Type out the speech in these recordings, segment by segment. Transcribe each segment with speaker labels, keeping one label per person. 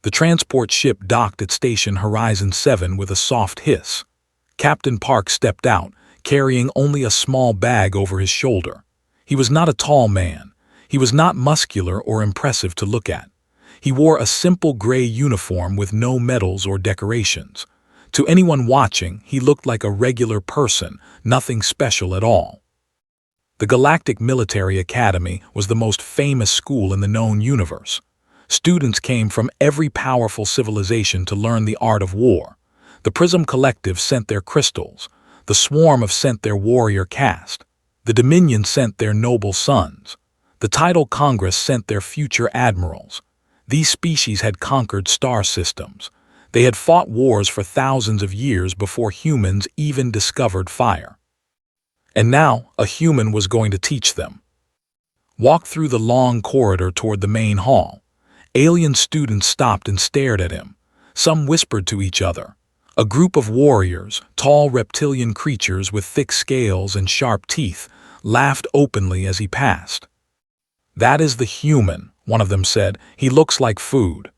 Speaker 1: The transport ship docked at Station Horizon 7 with a soft hiss. Captain Park stepped out, carrying only a small bag over his shoulder. He was not a tall man. He was not muscular or impressive to look at. He wore a simple gray uniform with no medals or decorations. To anyone watching, he looked like a regular person, nothing special at all. The Galactic Military Academy was the most famous school in the known universe. Students came from every powerful civilization to learn the art of war. The Prism Collective sent their crystals. The Swarm sent their warrior caste. The Dominion sent their noble sons. The Tidal Congress sent their future admirals. These species had conquered star systems. They had fought wars for thousands of years before humans even discovered fire. And now, a human was going to teach them. Walk through the long corridor toward the main hall. Alien students stopped and stared at him. Some whispered to each other. A group of warriors, tall reptilian creatures with thick scales and sharp teeth, laughed openly as he passed. "That is the human," one of them said. "He looks like food."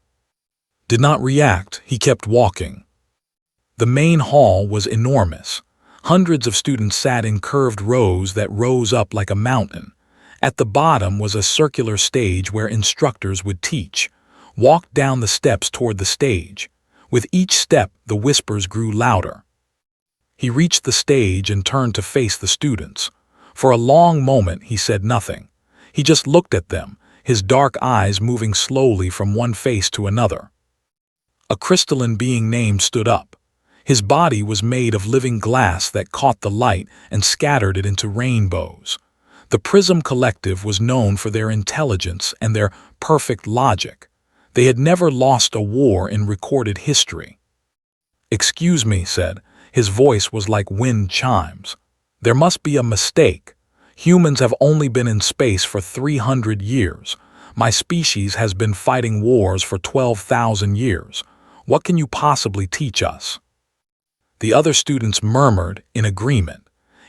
Speaker 1: Did not react, he kept walking. The main hall was enormous. Hundreds of students sat in curved rows that rose up like a mountain. At the bottom was a circular stage where instructors would teach. Walk down the steps toward the stage. With each step, the whispers grew louder. He reached the stage and turned to face the students. For a long moment, he said nothing. He just looked at them, his dark eyes moving slowly from one face to another. A crystalline being named stood up. His body was made of living glass that caught the light and scattered it into rainbows. The Prism Collective was known for their intelligence and their perfect logic. They had never lost a war in recorded history. "Excuse me," said. His voice was like wind chimes. "There must be a mistake. Humans have only been in space for 300 years. My species has been fighting wars for 12,000 years. What can you possibly teach us?" The other students murmured in agreement.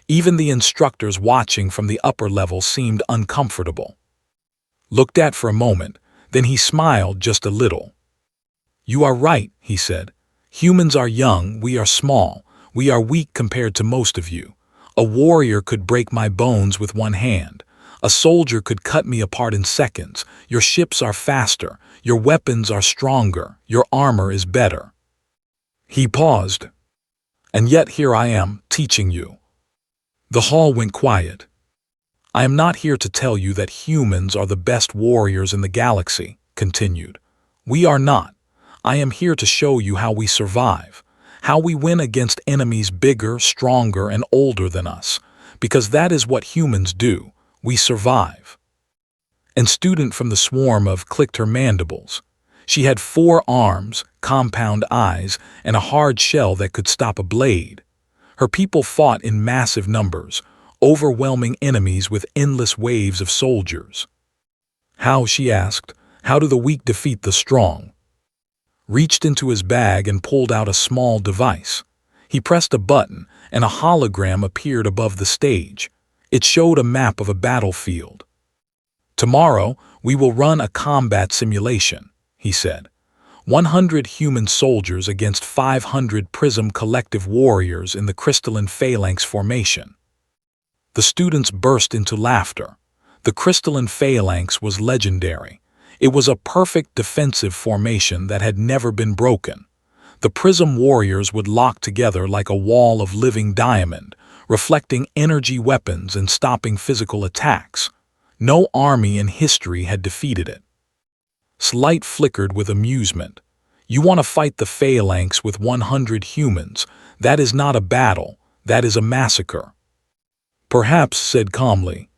Speaker 1: Even the instructors watching from the upper level seemed uncomfortable. Looked at for a moment, then he smiled just a little. "You are right," he said. "Humans are young, we are small, we are weak compared to most of you. A warrior could break my bones with one hand. A soldier could cut me apart in seconds. Your ships are faster, your weapons are stronger, your armor is better." He paused. "And yet here I am, teaching you." The hall went quiet. "I am not here to tell you that humans are the best warriors in the galaxy," continued. "We are not. I am here to show you how we survive, how we win against enemies bigger, stronger, and older than us, because that is what humans do. We survive." And student from the swarm clicked her mandibles. She had 4 arms, compound eyes, and a hard shell that could stop a blade. Her people fought in massive numbers, overwhelming enemies with endless waves of soldiers. "How?" she asked. "How do the weak defeat the strong?" Reached into his bag and pulled out a small device. He pressed a button, and a hologram appeared above the stage. It showed a map of a battlefield. "Tomorrow, we will run a combat simulation," he said. 100 human soldiers against 500 Prism Collective warriors in the crystalline phalanx formation. The students burst into laughter. The crystalline phalanx was legendary. It was a perfect defensive formation that had never been broken. The Prism warriors would lock together like a wall of living diamond, reflecting energy weapons and stopping physical attacks. No army in history had defeated it. Slight flickered with amusement. "You want to fight the phalanx with 100 humans. That is not a battle, that is a massacre." "Perhaps," said calmly.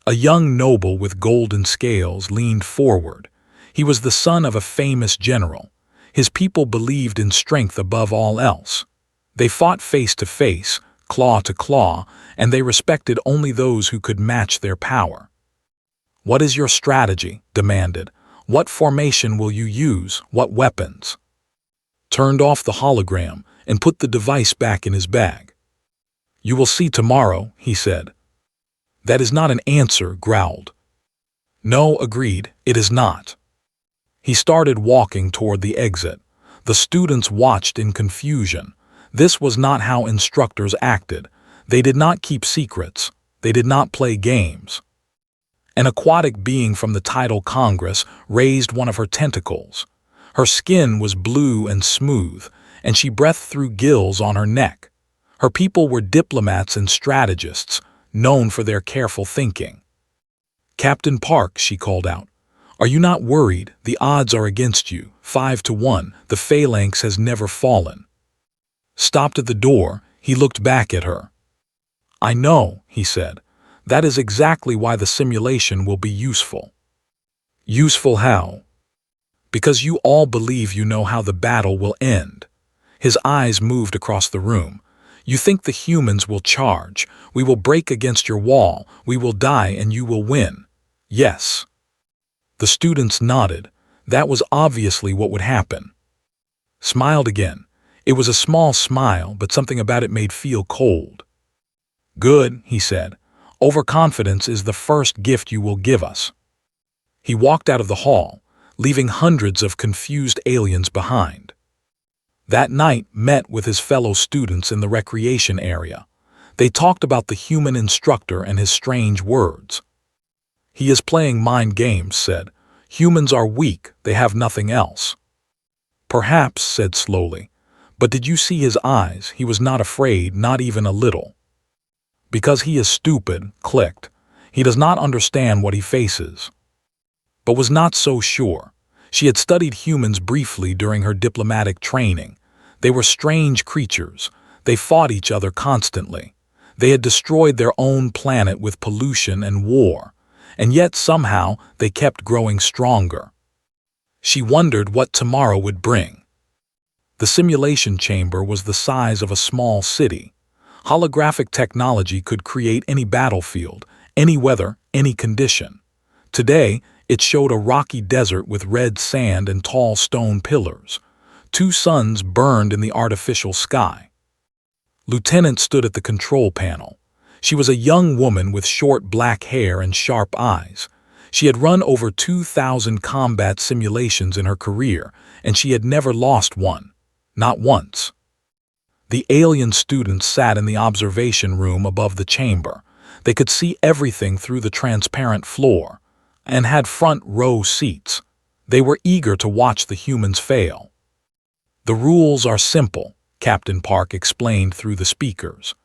Speaker 1: A young noble with golden scales leaned forward. He was the son of a famous general. His people believed in strength above all else. They fought face to face, claw to claw, and they respected only those who could match their power. "What is your strategy?" demanded. "What formation will you use? What weapons?" Turned off the hologram and put the device back in his bag. "You will see tomorrow," he said. "That is not an answer," growled. "No," agreed, "it is not." He started walking toward the exit. The students watched in confusion. This was not how instructors acted. They did not keep secrets. They did not play games. An aquatic being from the tidal Congress raised one of her tentacles. Her skin was blue and smooth, and she breathed through gills on her neck. Her people were diplomats and strategists, known for their careful thinking. "Captain Park," she called out, "are you not worried? The odds are against you, 5-1. The phalanx has never fallen." Stopped at the door, he looked back at her. "I know," he said. "That is exactly why the simulation will be useful." "Useful how?" "Because you all believe you know how the battle will end." His eyes moved across the room. "You think the humans will charge. We will break against your wall. We will die and you will win." "Yes." The students nodded. That was obviously what would happen. Smiled again. It was a small smile, but something about it made feel cold. "Good," he said. "Overconfidence is the first gift you will give us." He walked out of the hall, leaving hundreds of confused aliens behind. That night, met with his fellow students in the recreation area. They talked about the human instructor and his strange words. "He is playing mind games," said. "Humans are weak, they have nothing else." "Perhaps," said slowly. "But did you see his eyes? He was not afraid, not even a little." "Because he is stupid," clicked. "He does not understand what he faces." But was not so sure. She had studied humans briefly during her diplomatic training. They were strange creatures. They fought each other constantly. They had destroyed their own planet with pollution and war, and yet somehow they kept growing stronger. She wondered what tomorrow would bring. The simulation chamber was the size of a small city. Holographic technology could create any battlefield, any weather, any condition. Today, it showed a rocky desert with red sand and tall stone pillars. 2 suns burned in the artificial sky. Lieutenant stood at the control panel. She was a young woman with short black hair and sharp eyes. She had run over 2,000 combat simulations in her career, and she had never lost one. Not once. The alien students sat in the observation room above the chamber. They could see everything through the transparent floor, and had front row seats. They were eager to watch the humans fail. "The rules are simple," Captain Park explained through the speakers.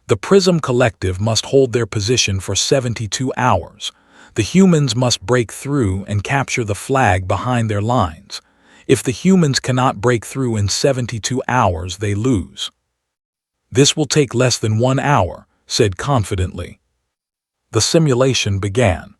Speaker 1: "The Prism Collective must hold their position for 72 hours. The humans must break through and capture the flag behind their lines. If the humans cannot break through in 72 hours, they lose." "This will take less than 1 hour," said confidently. The simulation began.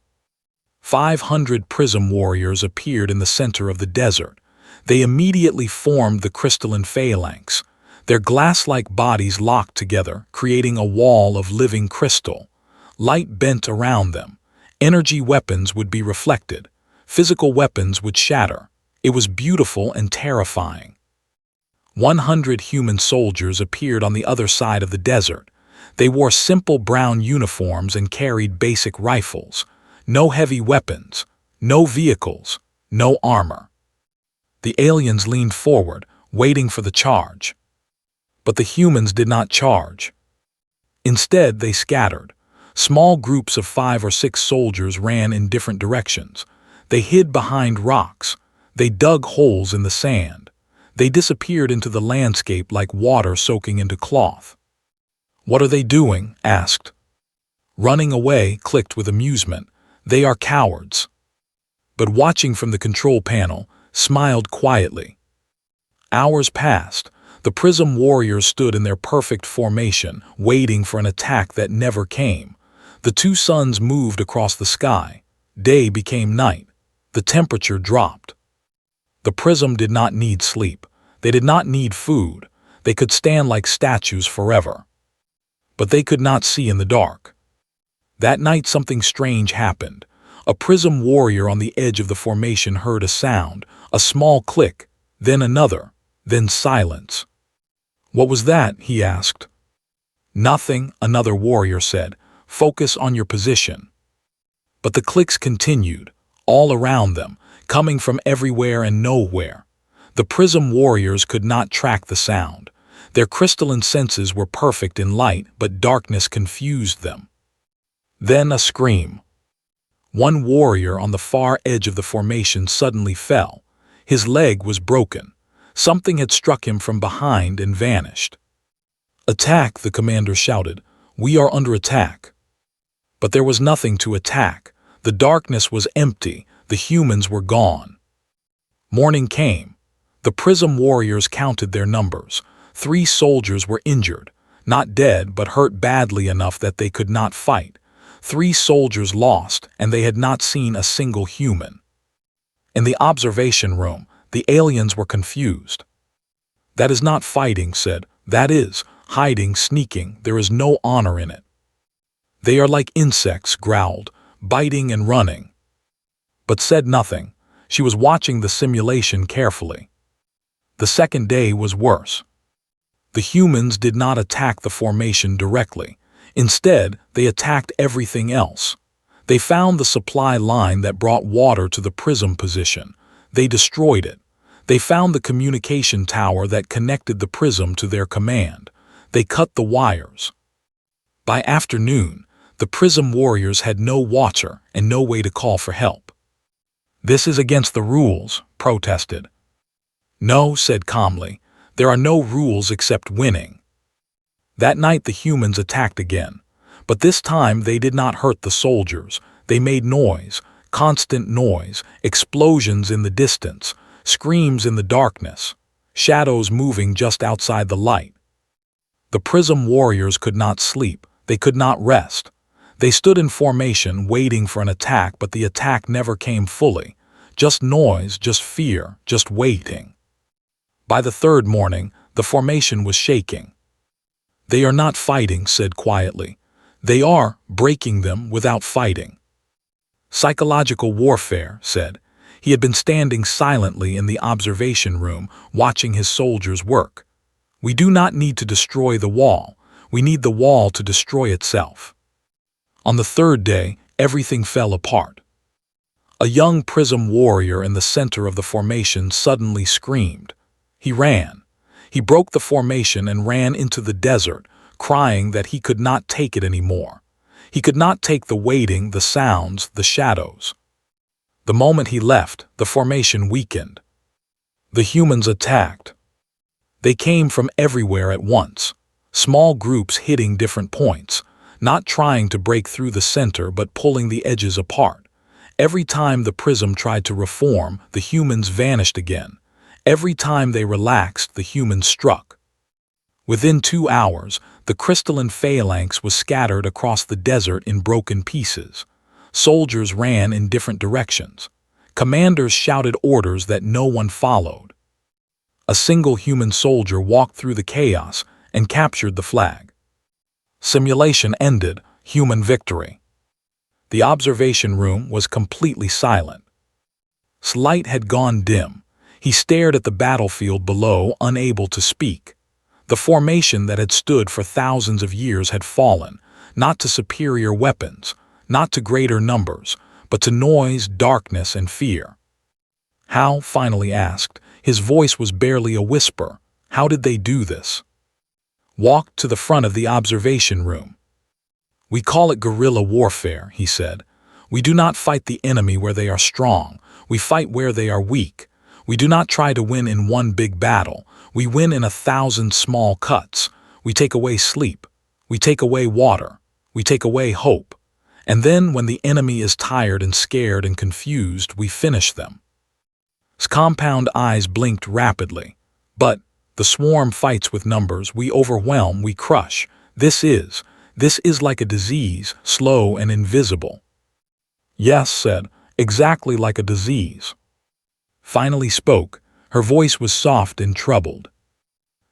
Speaker 1: 500 prism warriors appeared in the center of the desert. They immediately formed the crystalline phalanx. Their glass-like bodies locked together, creating a wall of living crystal. Light bent around them. Energy weapons would be reflected. Physical weapons would shatter. It was beautiful and terrifying. 100 human soldiers appeared on the other side of the desert. They wore simple brown uniforms and carried basic rifles. No heavy weapons, no vehicles, no armor. The aliens leaned forward, waiting for the charge. But the humans did not charge. Instead, they scattered. Small groups of 5 or 6 soldiers ran in different directions. They hid behind rocks. They dug holes in the sand. They disappeared into the landscape like water soaking into cloth. "What are they doing?" asked. "Running away," clicked with amusement. "They are cowards." But watching from the control panel, smiled quietly. Hours passed. The Prism warriors stood in their perfect formation, waiting for an attack that never came. The 2 suns moved across the sky. Day became night. The temperature dropped. The Prism did not need sleep. They did not need food. They could stand like statues forever. But they could not see in the dark. That night something strange happened. A Prism warrior on the edge of the formation heard a sound, a small click, then another, then silence. "What was that?" he asked. "Nothing," another warrior said. "Focus on your position." But the clicks continued, all around them. coming from everywhere and nowhere. The prism warriors could not track the sound. Their crystalline senses were perfect in light, but darkness confused them. Then a scream. One warrior on the far edge of the formation suddenly fell. His leg was broken. Something had struck him from behind and vanished. "Attack!" the commander shouted. "We are under attack." But there was nothing to attack. The darkness was empty. The humans were gone. Morning came. The prism warriors counted their numbers. 3 soldiers were injured, not dead but hurt badly enough that they could not fight. 3 soldiers lost, and they had not seen a single human. In the observation room, the aliens were confused. "That is not fighting," said. "That is hiding, sneaking. There is no honor in it." "They are like insects," growled, "biting and running." But said nothing. She was watching the simulation carefully. The second day was worse. The humans did not attack the formation directly. Instead, they attacked everything else. They found the supply line that brought water to the prism position. They destroyed it. They found the communication tower that connected the prism to their command. They cut the wires. By afternoon, the prism warriors had no watcher and no way to call for help. "This is against the rules," protested. "No," said calmly. "There are no rules except winning." That night the humans attacked again. But this time they did not hurt the soldiers. They made noise, constant noise, explosions in the distance, screams in the darkness, shadows moving just outside the light. The prism warriors could not sleep. They could not rest. They stood in formation waiting for an attack, but the attack never came fully. Just noise, just fear, just waiting. By the third morning, the formation was shaking. "They are not fighting," said quietly. "They are breaking them without fighting." "Psychological warfare," said. He had been standing silently in the observation room, watching his soldiers work. "We do not need to destroy the wall. We need the wall to destroy itself." On the third day, everything fell apart. A young prism warrior in the center of the formation suddenly screamed. He ran. He broke the formation and ran into the desert, crying that he could not take it anymore. He could not take the waiting, the sounds, the shadows. The moment he left, the formation weakened. The humans attacked. They came from everywhere at once, small groups hitting different points, not trying to break through the center but pulling the edges apart. Every time the prism tried to reform, the humans vanished again. Every time they relaxed, the humans struck. Within 2 hours, the crystalline phalanx was scattered across the desert in broken pieces. Soldiers ran in different directions. Commanders shouted orders that no one followed. A single human soldier walked through the chaos and captured the flag. Simulation ended, human victory. The observation room was completely silent. Light had gone dim. He stared at the battlefield below, unable to speak. The formation that had stood for thousands of years had fallen, not to superior weapons, not to greater numbers, but to noise, darkness, and fear. "How?" finally asked. His voice was barely a whisper. "How did they do this?" Walked to the front of the observation room. "We call it guerrilla warfare," he said. "We do not fight the enemy where they are strong. We fight where they are weak. We do not try to win in one big battle. We win in 1,000 small cuts. We take away sleep. We take away water. We take away hope. And then when the enemy is tired and scared and confused, we finish them." His compound eyes blinked rapidly. "But the swarm fights with numbers. We overwhelm, we crush. This is like a disease, slow and invisible." "Yes," said, "exactly like a disease." Finally spoke. Her voice was soft and troubled.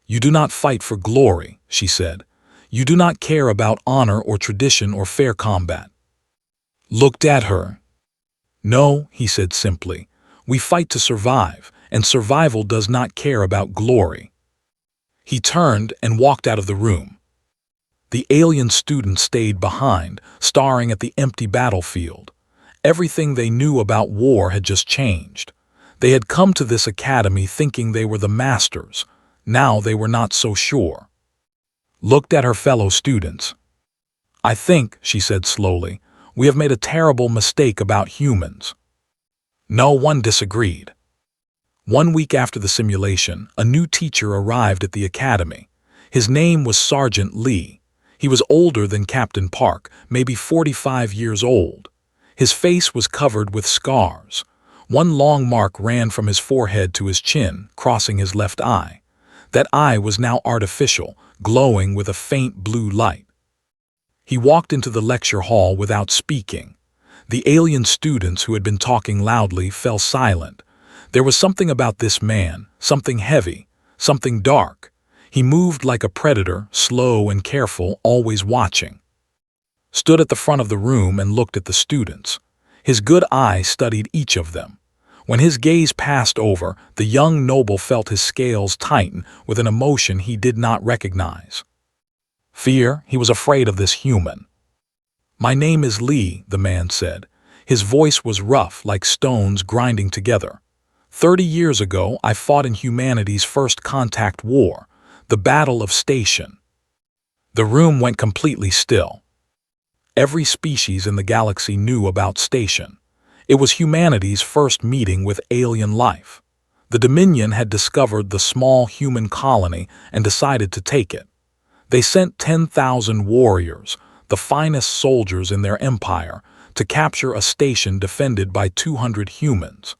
Speaker 1: "You do not fight for glory," she said. "You do not care about honor or tradition or fair combat." Looked at her. "No," he said simply. "We fight to survive, and survival does not care about glory." He turned and walked out of the room. The alien student stayed behind, staring at the empty battlefield. Everything they knew about war had just changed. They had come to this academy thinking they were the masters. Now they were not so sure. Looked at her fellow students. "I think," she said slowly, "we have made a terrible mistake about humans." No one disagreed. 1 week after the simulation, a new teacher arrived at the academy. His name was Sergeant Lee. He was older than Captain Park, maybe 45 years old. His face was covered with scars. One long mark ran from his forehead to his chin, crossing his left eye. That eye was now artificial, glowing with a faint blue light. He walked into the lecture hall without speaking. The alien students who had been talking loudly fell silent. There was something about this man, something heavy, something dark. He moved like a predator, slow and careful, always watching. Stood at the front of the room and looked at the students. His good eye studied each of them. When his gaze passed over, the young noble felt his scales tighten with an emotion he did not recognize. Fear. He was afraid of this human. "My name is Lee," the man said. His voice was rough, like stones grinding together. 30 years ago, I fought in humanity's first contact war, the Battle of Station. The room went completely still. Every species in the galaxy knew about Station. It was humanity's first meeting with alien life. The Dominion had discovered the small human colony and decided to take it. They sent 10,000 warriors, the finest soldiers in their empire, to capture a station defended by 200 humans.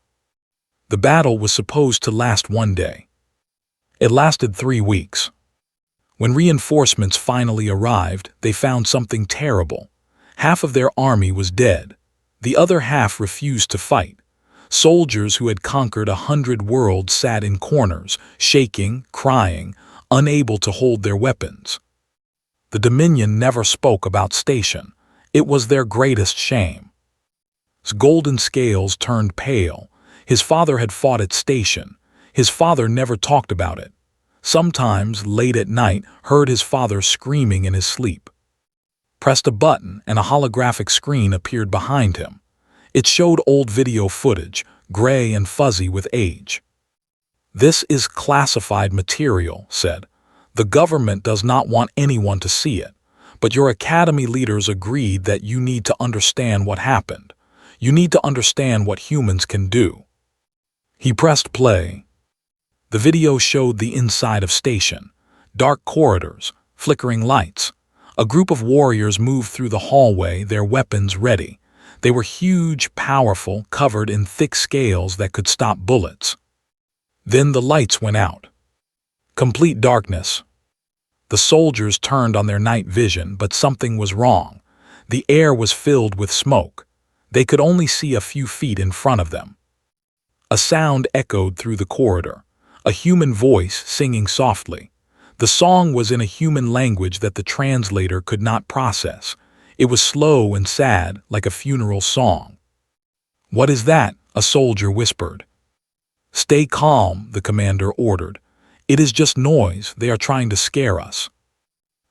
Speaker 1: The battle was supposed to last 1 day. It lasted 3 weeks. When reinforcements finally arrived, they found something terrible. Half of their army was dead. The other half refused to fight. Soldiers who had conquered 100 worlds sat in corners, shaking, crying, unable to hold their weapons. The Dominion never spoke about Station. It was their greatest shame. His golden scales turned pale. His father had fought at Station. His father never talked about it. Sometimes, late at night, heard his father screaming in his sleep. Pressed a button and a holographic screen appeared behind him. It showed old video footage, gray and fuzzy with age. "This is classified material," said. "The government does not want anyone to see it. But your academy leaders agreed that you need to understand what happened. You need to understand what humans can do." He pressed play. The video showed the inside of Station. Dark corridors, flickering lights. A group of warriors moved through the hallway, their weapons ready. They were huge, powerful, covered in thick scales that could stop bullets. Then the lights went out. Complete darkness. The soldiers turned on their night vision, but something was wrong. The air was filled with smoke. They could only see a few feet in front of them. A sound echoed through the corridor. A human voice singing softly. The song was in a human language that the translator could not process. It was slow and sad, like a funeral song. "What is that?" a soldier whispered. "Stay calm," the commander ordered. "It is just noise. They are trying to scare us."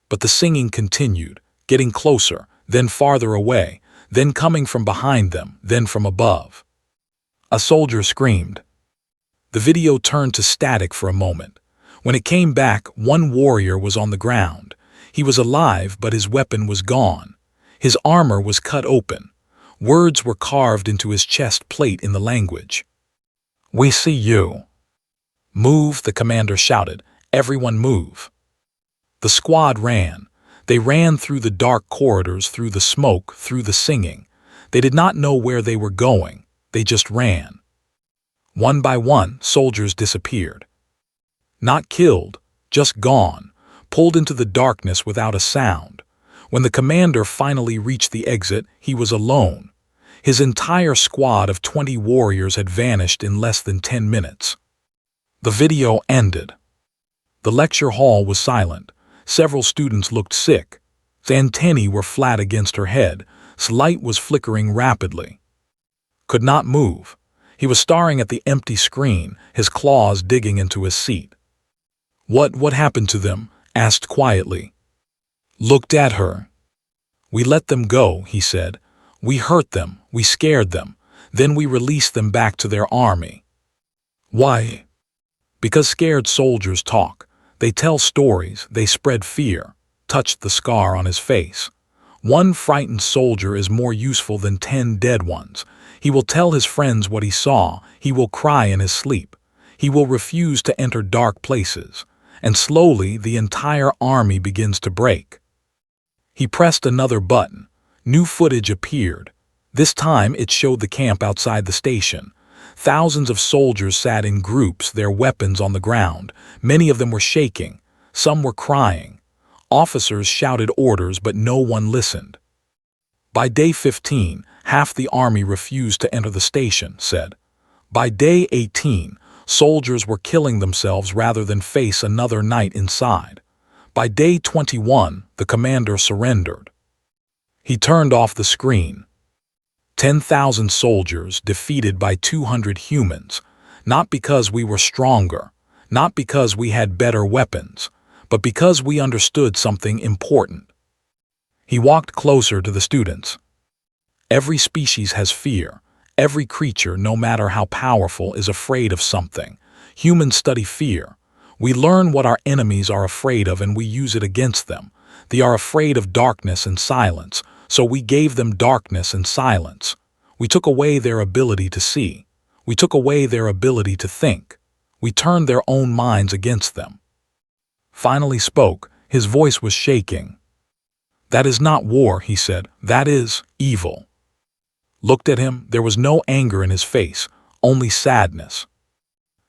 Speaker 1: But the singing continued, getting closer, then farther away, then coming from behind them, then from above. A soldier screamed. The video turned to static for a moment. When it came back, one warrior was on the ground. He was alive, but his weapon was gone. His armor was cut open. Words were carved into his chest plate in the language. "We see you." "Move," the commander shouted. "Everyone move." The squad ran. They ran through the dark corridors, through the smoke, through the singing. They did not know where they were going. They just ran. One by one, soldiers disappeared. Not killed, just gone, pulled into the darkness without a sound. When the commander finally reached the exit, he was alone. His entire squad of 20 warriors had vanished in less than 10 minutes. The video ended. The lecture hall was silent. Several students looked sick. His antennae were flat against her head. His light was flickering rapidly. Could not move. He was staring at the empty screen, his claws digging into his seat. What happened to them?" asked quietly. Looked at her. "We let them go," he said. We hurt them, we scared them, then we released them back to their army. Why? Because scared soldiers talk. They tell stories, they spread fear. Touched the scar on his face. One frightened soldier is more useful than 10 dead ones. He will tell his friends what he saw. He will cry in his sleep. He will refuse to enter dark places. And slowly the entire army begins to break. He pressed another button. New footage appeared. This time it showed the camp outside the station. Thousands of soldiers sat in groups, their weapons on the ground. Many of them were shaking. Some were crying. Officers shouted orders, but no one listened. By day 15, half the army refused to enter the station, said. By day 18, soldiers were killing themselves rather than face another night inside. By day 21, the commander surrendered. He turned off the screen. 10,000 soldiers defeated by 200 humans, not because we were stronger, not because we had better weapons, but because we understood something important. He walked closer to the students. Every species has fear. Every creature, no matter how powerful, is afraid of something. Humans study fear. We learn what our enemies are afraid of and we use it against them. They are afraid of darkness and silence, so we gave them darkness and silence. We took away their ability to see. We took away their ability to think. We turned their own minds against them. Finally spoke, his voice was shaking. That is not war, he said. That is evil. Looked at him, there was no anger in his face, only sadness.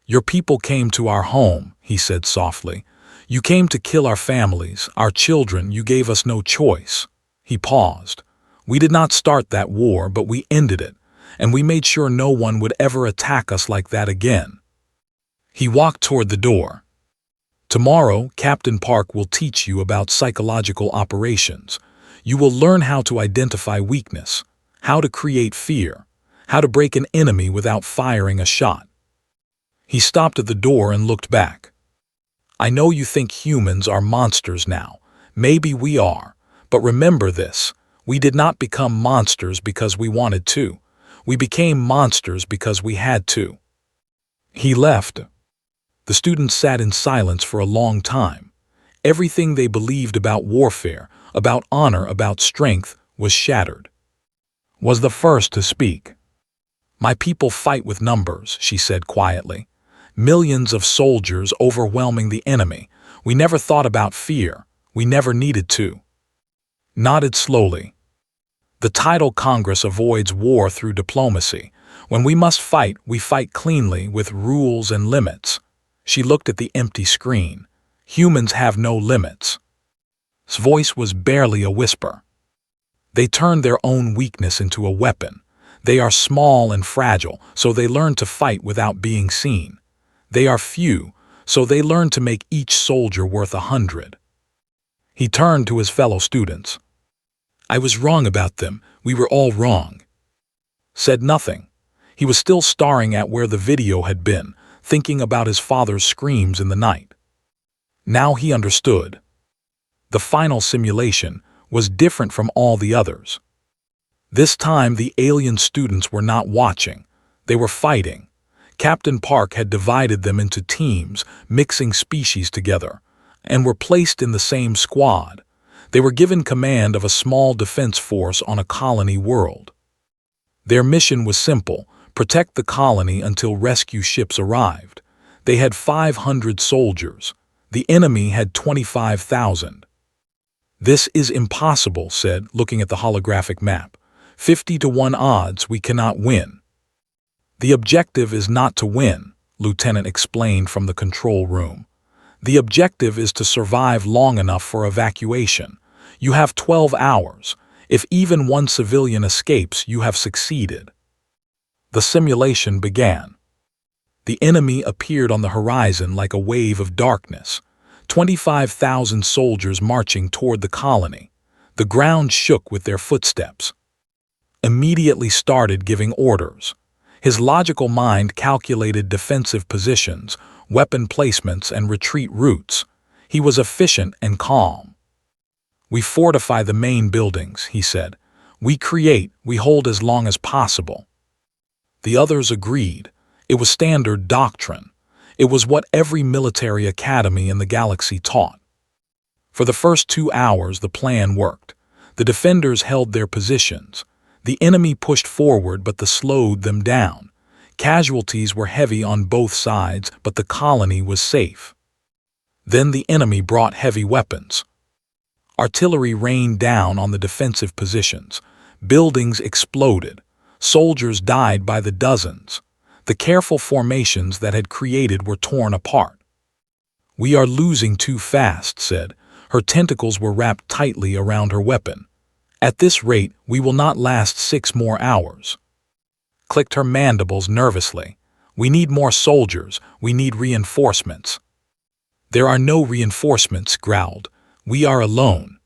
Speaker 1: Your people came to our home, he said softly. You came to kill our families, our children, you gave us no choice. He paused. We did not start that war, but we ended it, and we made sure no one would ever attack us like that again. He walked toward the door. Tomorrow, Captain Park will teach you about psychological operations. You will learn how to identify weakness, how to create fear, how to break an enemy without firing a shot. He stopped at the door and looked back. I know you think humans are monsters now. Maybe we are. But remember this, we did not become monsters because we wanted to. We became monsters because we had to. He left. The students sat in silence for a long time. Everything they believed about warfare, about honor, about strength, was shattered. Was the first to speak. My people fight with numbers, she said quietly. Millions of soldiers overwhelming the enemy. We never thought about fear. We never needed to. Nodded slowly. The title Congress avoids war through diplomacy. When we must fight, we fight cleanly with rules and limits. She looked at the empty screen. Humans have no limits. His voice was barely a whisper. They turned their own weakness into a weapon. They are small and fragile, so they learn to fight without being seen. They are few, so they learn to make each soldier worth 100. He turned to his fellow students. I was wrong about them. We were all wrong. Said nothing. He was still staring at where the video had been, thinking about his father's screams in the night. Now he understood. The final simulation was different from all the others. This time the alien students were not watching. They were fighting. Captain Park had divided them into teams, mixing species together, and were placed in the same squad. They were given command of a small defense force on a colony world. Their mission was simple: protect the colony until rescue ships arrived. They had 500 soldiers. The enemy had 25,000. This is impossible, said, looking at the holographic map. 50-1 odds we cannot win. The objective is not to win, Lieutenant explained from the control room. The objective is to survive long enough for evacuation. You have 12 hours. If even one civilian escapes, you have succeeded. The simulation began. The enemy appeared on the horizon like a wave of darkness. 25,000 soldiers marching toward the colony. The ground shook with their footsteps. Immediately started giving orders. His logical mind calculated defensive positions, weapon placements, and retreat routes. He was efficient and calm. We fortify the main buildings, he said. We create, we hold as long as possible. The others agreed. It was standard doctrine. It was what every military academy in the galaxy taught. For the first 2 hours, the plan worked. The defenders held their positions. The enemy pushed forward, but slowed them down. Casualties were heavy on both sides, but the colony was safe. Then the enemy brought heavy weapons. Artillery rained down on the defensive positions. Buildings exploded. Soldiers died by the dozens. The careful formations that had created were torn apart. "We are losing too fast," said. Her tentacles were wrapped tightly around her weapon. "At this rate, we will not last 6 more hours." Clicked her mandibles nervously. "We need more soldiers. We need reinforcements." "There are no reinforcements," growled. "We are alone."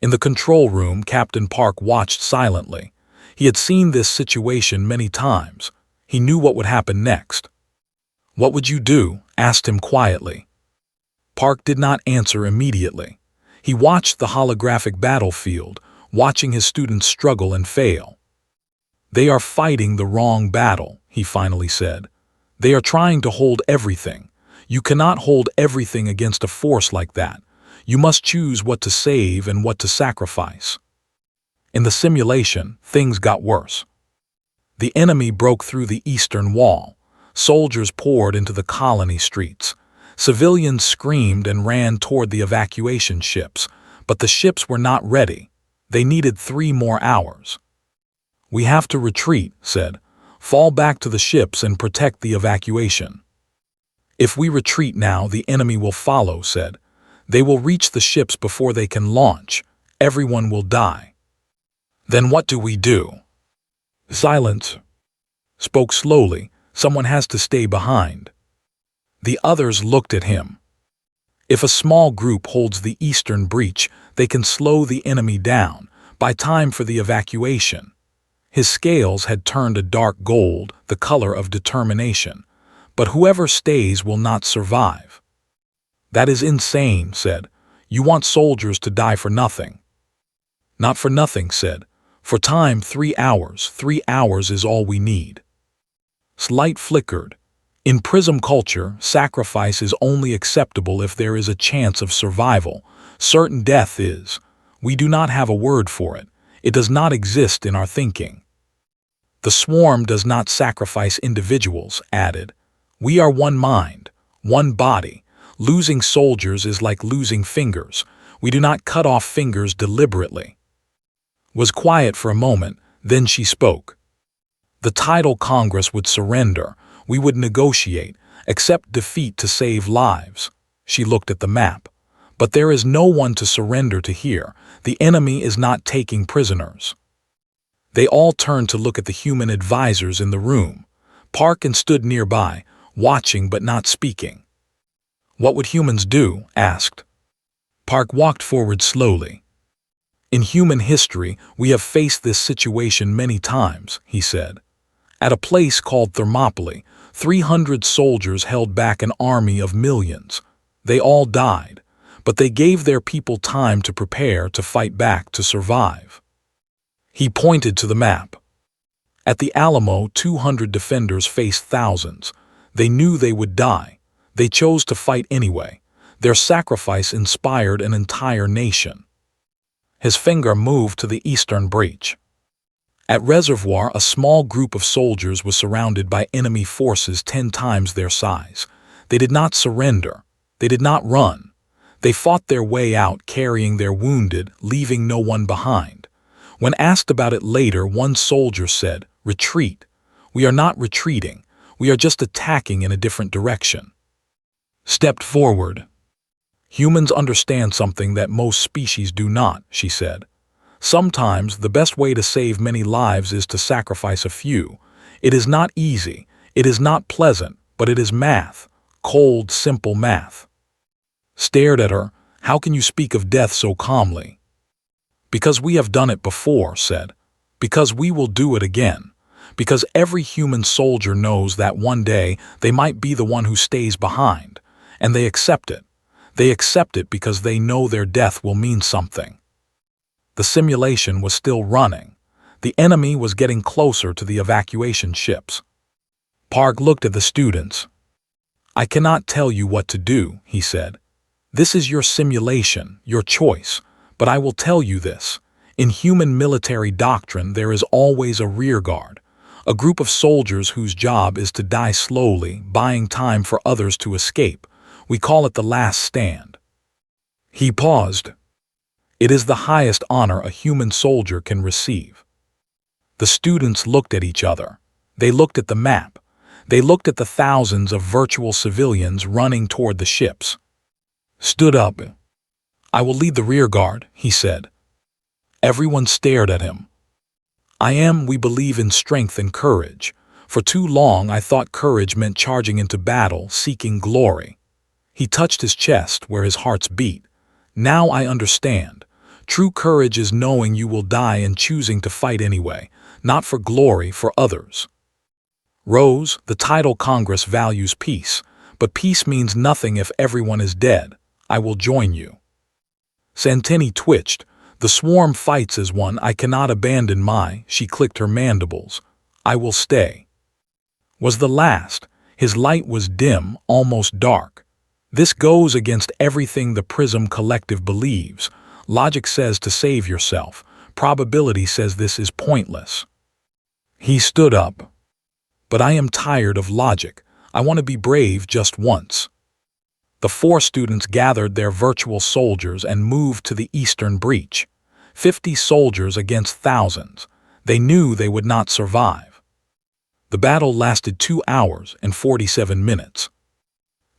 Speaker 1: In the control room, Captain Park watched silently. He had seen this situation many times. He knew what would happen next. "What would you do?" asked him quietly. Park did not answer immediately. He watched the holographic battlefield, watching his students struggle and fail. "They are fighting the wrong battle," he finally said. "They are trying to hold everything. You cannot hold everything against a force like that. You must choose what to save and what to sacrifice." In the simulation, things got worse. The enemy broke through the eastern wall. Soldiers poured into the colony streets. Civilians screamed and ran toward the evacuation ships, but the ships were not ready. They needed 3 more hours. "We have to retreat," said. "Fall back to the ships and protect the evacuation." "If we retreat now, the enemy will follow," said. "They will reach the ships before they can launch. Everyone will die." "Then what do we do?" "Silence." Spoke slowly. "Someone has to stay behind." The others looked at him. "If a small group holds the eastern breach, they can slow the enemy down, buy time for the evacuation." His scales had turned a dark gold, the color of determination. "But whoever stays will not survive." "That is insane," said. "You want soldiers to die for nothing." "Not for nothing," said. "For time, 3 hours. 3 hours is all we need." Light flickered. In Prism culture, sacrifice is only acceptable if there is a chance of survival. Certain death is. We do not have a word for it. It does not exist in our thinking. "The swarm does not sacrifice individuals," added. "We are one mind, one body. Losing soldiers is like losing fingers. We do not cut off fingers deliberately." Was quiet for a moment, then she spoke. "The tidal Congress would surrender. We would negotiate, accept defeat to save lives." She looked at the map. "But there is no one to surrender to here. The enemy is not taking prisoners." They all turned to look at the human advisors in the room. Parkin stood nearby, watching but not speaking. "What would humans do?" asked. Park walked forward slowly. "In human history, we have faced this situation many times," he said. "At a place called Thermopylae, 300 soldiers held back an army of millions. They all died, but they gave their people time to prepare, to fight back, to survive." He pointed to the map. At the Alamo, 200 defenders faced thousands. They knew they would die. They chose to fight anyway. Their sacrifice inspired an entire nation. His finger moved to the eastern breach. At Reservoir, a small group of soldiers was surrounded by enemy forces 10 times their size. They did not surrender. They did not run. They fought their way out, carrying their wounded, leaving no one behind. When asked about it later, one soldier said, "Retreat. We are not retreating. We are just attacking in a different direction." Stepped forward. "Humans understand something that most species do not," she said. "Sometimes the best way to save many lives is to sacrifice a few. It is not easy, it is not pleasant, but it is math, cold, simple math." Stared at her. "How can you speak of death so calmly?" "Because we have done it before," said. "Because we will do it again. Because every human soldier knows that one day they might be the one who stays behind, and they accept it. They accept it because they know their death will mean something." The simulation was still running. The enemy was getting closer to the evacuation ships. Park looked at the students. "I cannot tell you what to do," he said. "This is your simulation, your choice, but I will tell you this. In human military doctrine, there is always a rearguard, a group of soldiers whose job is to die slowly, buying time for others to escape. We call it the last stand." He paused. "It is the highest honor a human soldier can receive." The students looked at each other. They looked at the map. They looked at the thousands of virtual civilians running toward the ships. Stood up. "I will lead the rearguard," he said. Everyone stared at him. We believe in strength and courage. For too long I thought courage meant charging into battle, seeking glory." He touched his chest where his heart's beat. "Now I understand. True courage is knowing you will die and choosing to fight anyway, not for glory, for others." Rose, the title Congress values peace, but peace means nothing if everyone is dead. I will join you. Santini twitched. "The swarm fights as one. I cannot abandon she clicked her mandibles. "I will stay." Was the last. His light was dim, almost dark. This goes against everything the Prism Collective believes. Logic says to save yourself. Probability says this is pointless. He stood up. "But I am tired of logic. I want to be brave just once." The 4 students gathered their virtual soldiers and moved to the eastern breach. 50 soldiers against thousands. They knew they would not survive. The battle lasted 2 hours and 47 minutes.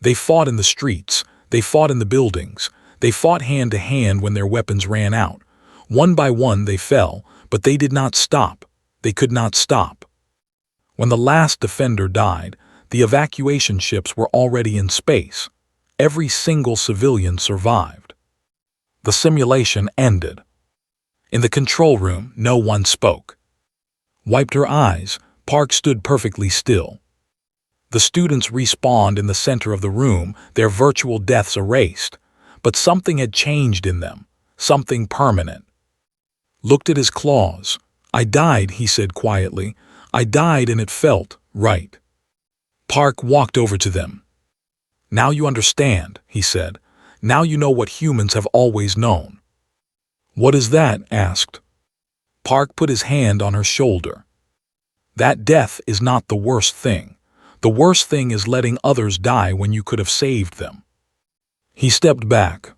Speaker 1: They fought in the streets. They fought in the buildings. They fought hand to hand when their weapons ran out. One by one they fell, but they did not stop. They could not stop. When the last defender died, the evacuation ships were already in space. Every single civilian survived. The simulation ended. In the control room, no one spoke. Wiped her eyes, Park stood perfectly still. The students respawned in the center of the room, their virtual deaths erased. But something had changed in them, something permanent. Looked at his claws. "I died," he said quietly. "I died and it felt right." Park walked over to them. "Now you understand," he said. "Now you know what humans have always known." "What is that?" asked. Park put his hand on her shoulder. "That death is not the worst thing. The worst thing is letting others die when you could have saved them." He stepped back.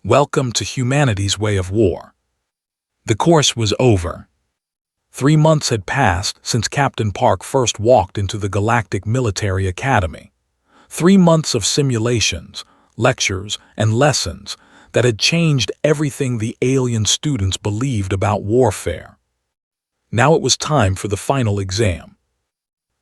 Speaker 1: "Welcome to humanity's way of war." The course was over. 3 months had passed since Captain Park first walked into the Galactic Military Academy. 3 months of simulations, lectures, and lessons that had changed everything the alien students believed about warfare. Now it was time for the final exam.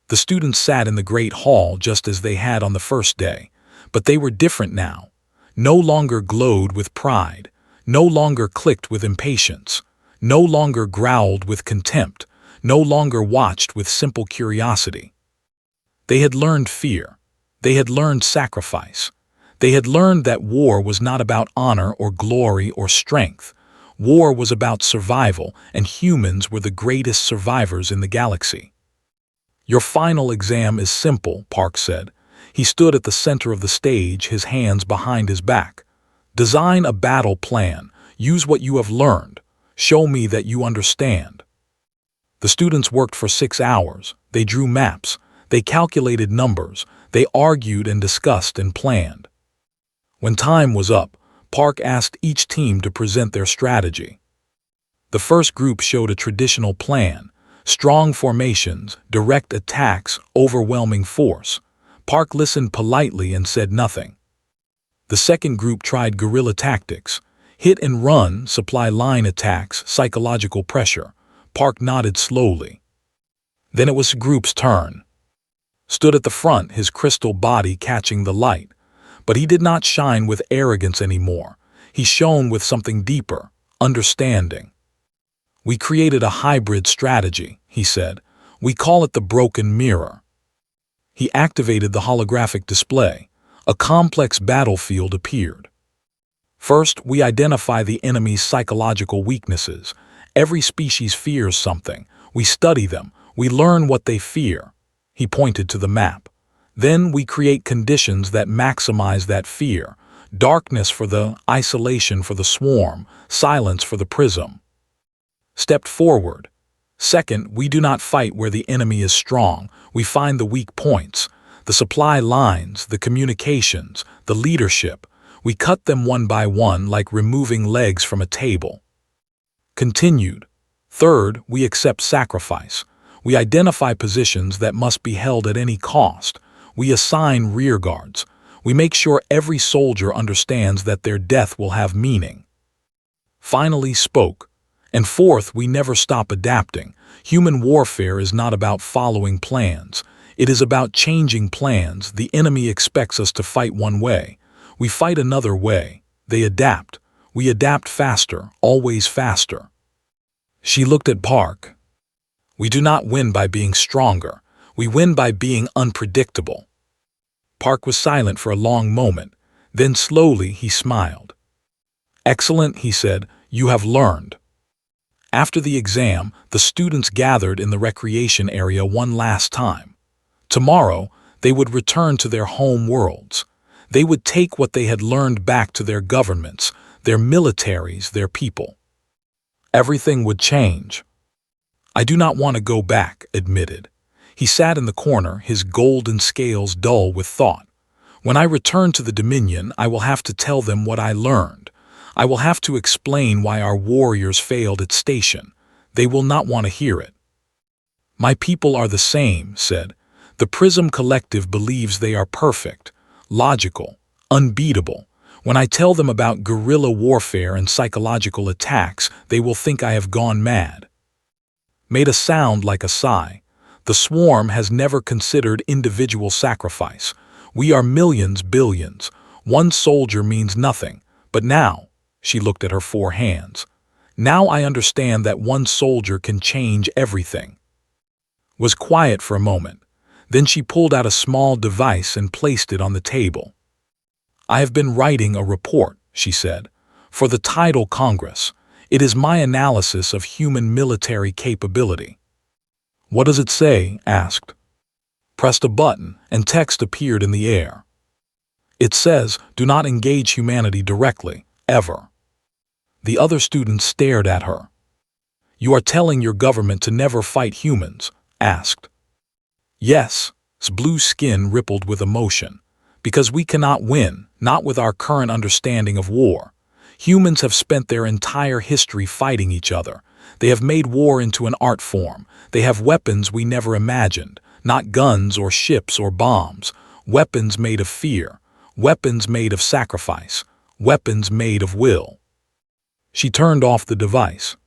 Speaker 1: The students sat in the Great Hall just as they had on the first day, but they were different now. No longer glowed with pride, no longer clicked with impatience, no longer growled with contempt, no longer watched with simple curiosity. They had learned fear. They had learned sacrifice. They had learned that war was not about honor or glory or strength. War was about survival, and humans were the greatest survivors in the galaxy. "Your final exam is simple," Park said. He stood at the center of the stage, his hands behind his back. "Design a battle plan. Use what you have learned. Show me that you understand." The students worked for 6 hours. They drew maps. They calculated numbers. They argued and discussed and planned. When time was up, Park asked each team to present their strategy. The first group showed a traditional plan: strong formations, direct attacks, overwhelming force. Park listened politely and said nothing. The second group tried guerrilla tactics: hit and run, supply line attacks, psychological pressure. Park nodded slowly. Then it was the group's turn. Stood at the front, his crystal body catching the light. But he did not shine with arrogance anymore. He shone with something deeper: understanding. "We created a hybrid strategy," he said. "We call it the broken mirror." He activated the holographic display. A complex battlefield appeared. First, we identify the enemy's psychological weaknesses. Every species fears something. We study them. We learn what they fear. He pointed to the map. Then we create conditions that maximize that fear. Darkness for the isolation for the swarm, silence for the prism. Step forward. Second, we do not fight where the enemy is strong. We find the weak points, the supply lines, the communications, the leadership. We cut them one by one like removing legs from a table. Continued. Third, we accept sacrifice. We identify positions that must be held at any cost. We assign rearguards. We make sure every soldier understands that their death will have meaning. Finally spoke. And fourth, we never stop adapting. Human warfare is not about following plans. It is about changing plans. The enemy expects us to fight one way. We fight another way. They adapt. We adapt faster, always faster. She looked at Park. We do not win by being stronger. We win by being unpredictable. Park was silent for a long moment. Then slowly he smiled. Excellent, he said. You have learned. After the exam, the students gathered in the recreation area one last time. Tomorrow, they would return to their home worlds. They would take what they had learned back to their governments, their militaries, their people. Everything would change. I do not want to go back, admitted. He sat in the corner, his golden scales dull with thought. When I return to the Dominion, I will have to tell them what I learned. I will have to explain why our warriors failed at station. They will not want to hear it. My people are the same, said. The Prism Collective believes they are perfect, logical, unbeatable. When I tell them about guerrilla warfare and psychological attacks, they will think I have gone mad. Made a sound like a sigh. The swarm has never considered individual sacrifice. We are millions, billions. One soldier means nothing. But now, she looked at her 4 hands. Now I understand that one soldier can change everything. Was quiet for a moment. Then she pulled out a small device and placed it on the table. I have been writing a report, she said, for the Tidal Congress. It is my analysis of human military capability. What does it say? Asked. Pressed a button, and text appeared in the air. It says, do not engage humanity directly, ever. The other students stared at her. You are telling your government to never fight humans? Asked. Yes, blue skin rippled with emotion. Because we cannot win, not with our current understanding of war. Humans have spent their entire history fighting each other. They have made war into an art form. They have weapons we never imagined, not guns or ships or bombs. Weapons made of fear, weapons made of sacrifice, weapons made of will. She turned off the device.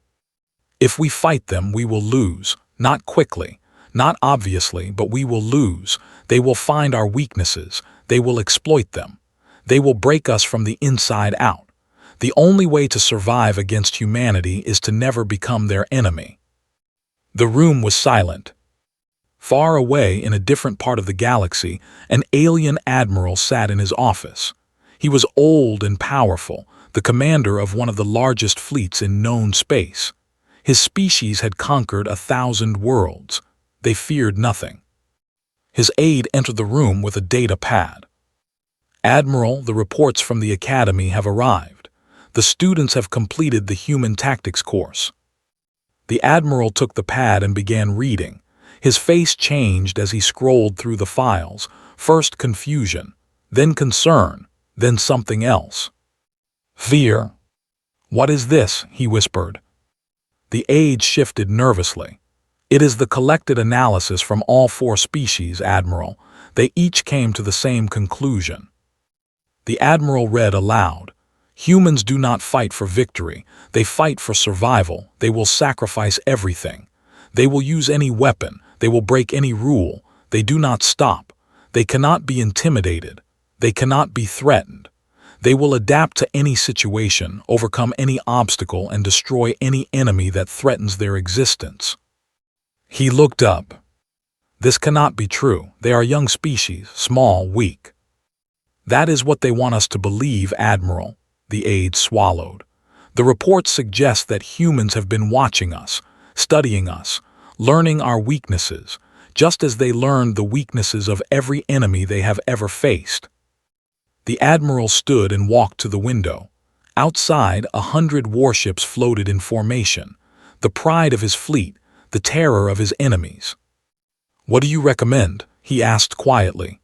Speaker 1: If we fight them, we will lose, not quickly, not obviously, but we will lose. They will find our weaknesses. They will exploit them. They will break us from the inside out. The only way to survive against humanity is to never become their enemy. The room was silent. Far away in a different part of the galaxy, an alien admiral sat in his office. He was old and powerful, the commander of one of the largest fleets in known space. His species had conquered 1,000 worlds. They feared nothing. His aide entered the room with a data pad. Admiral, the reports from the Academy have arrived. The students have completed the Human Tactics course. The Admiral took the pad and began reading. His face changed as he scrolled through the files, first confusion, then concern, then something else. Fear. What is this? He whispered. The aide shifted nervously. It is the collected analysis from all 4 species, Admiral. They each came to the same conclusion. The Admiral read aloud. Humans do not fight for victory. They fight for survival. They will sacrifice everything. They will use any weapon. They will break any rule. They do not stop. They cannot be intimidated. They cannot be threatened. They will adapt to any situation, overcome any obstacle, and destroy any enemy that threatens their existence. He looked up. This cannot be true. They are young species, small, weak. That is what they want us to believe, Admiral. the aide swallowed. "The reports suggest that humans have been watching us, studying us, learning our weaknesses, just as they learned the weaknesses of every enemy they have ever faced." The admiral stood and walked to the window. Outside, 100 warships floated in formation, the pride of his fleet, the terror of his enemies. "What do you recommend?" he asked quietly.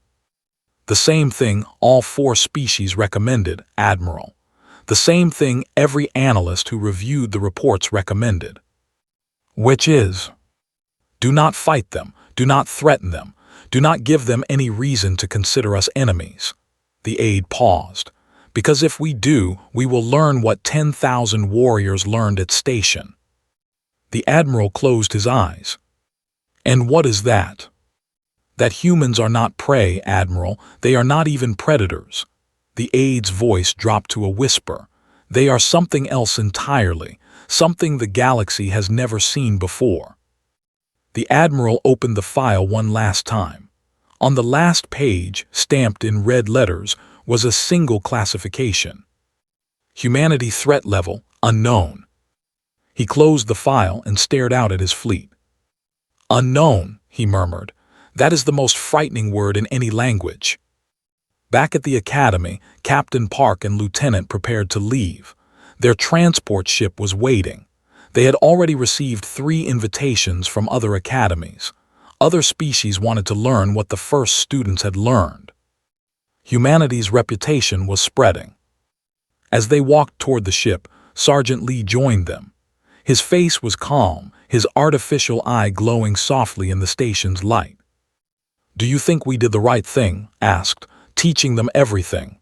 Speaker 1: "The same thing all 4 species recommended, Admiral. The same thing every analyst who reviewed the reports recommended." "Which is?" "Do not fight them, do not threaten them, do not give them any reason to consider us enemies." The aide paused. "Because if we do, we will learn what 10,000 warriors learned at station." The admiral closed his eyes. "And what is that?" "That humans are not prey, Admiral. They are not even predators." The aide's voice dropped to a whisper. "They are something else entirely, something the galaxy has never seen before." The admiral opened the file one last time. On the last page, stamped in red letters, was a single classification. Humanity threat level, unknown. He closed the file and stared out at his fleet. "Unknown," he murmured. "That is the most frightening word in any language." Back at the academy, Captain Park and Lieutenant prepared to leave. Their transport ship was waiting. They had already received 3 invitations from other academies. Other species wanted to learn what the first students had learned. Humanity's reputation was spreading. As they walked toward the ship, Sergeant Lee joined them. His face was calm, his artificial eye glowing softly in the station's light. "Do you think we did the right thing?" asked, "teaching them everything?"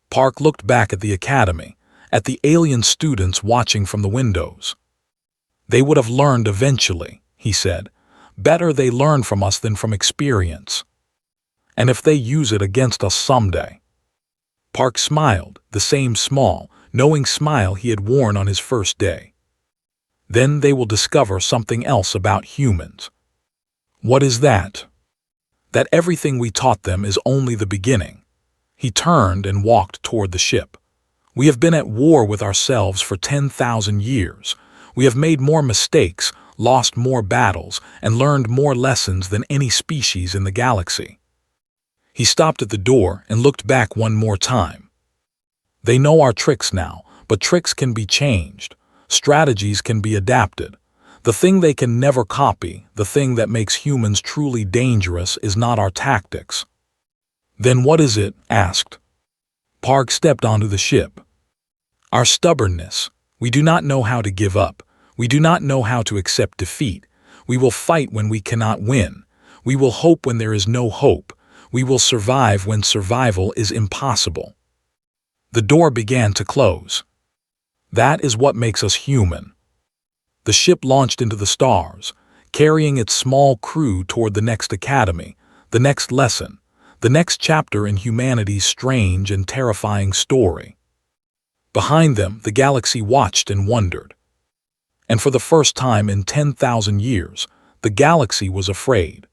Speaker 1: Park looked back at the academy, at the alien students watching from the windows. "They would have learned eventually," he said. "Better they learn from us than from experience. And if they use it against us someday." Park smiled, the same small, knowing smile he had worn on his first day. "Then they will discover something else about humans." "What is that?" "That everything we taught them is only the beginning." He turned and walked toward the ship. "We have been at war with ourselves for 10,000 years. We have made more mistakes, lost more battles, and learned more lessons than any species in the galaxy." He stopped at the door and looked back one more time. "They know our tricks now, but tricks can be changed. Strategies can be adapted. The thing they can never copy, the thing that makes humans truly dangerous, is not our tactics." "Then what is it?" asked. Park stepped onto the ship. "Our stubbornness. We do not know how to give up. We do not know how to accept defeat. We will fight when we cannot win. We will hope when there is no hope. We will survive when survival is impossible." The door began to close. "That is what makes us human." The ship launched into the stars, carrying its small crew toward the next academy, the next lesson, the next chapter in humanity's strange and terrifying story. Behind them, the galaxy watched and wondered. And for the first time in 10,000 years, the galaxy was afraid.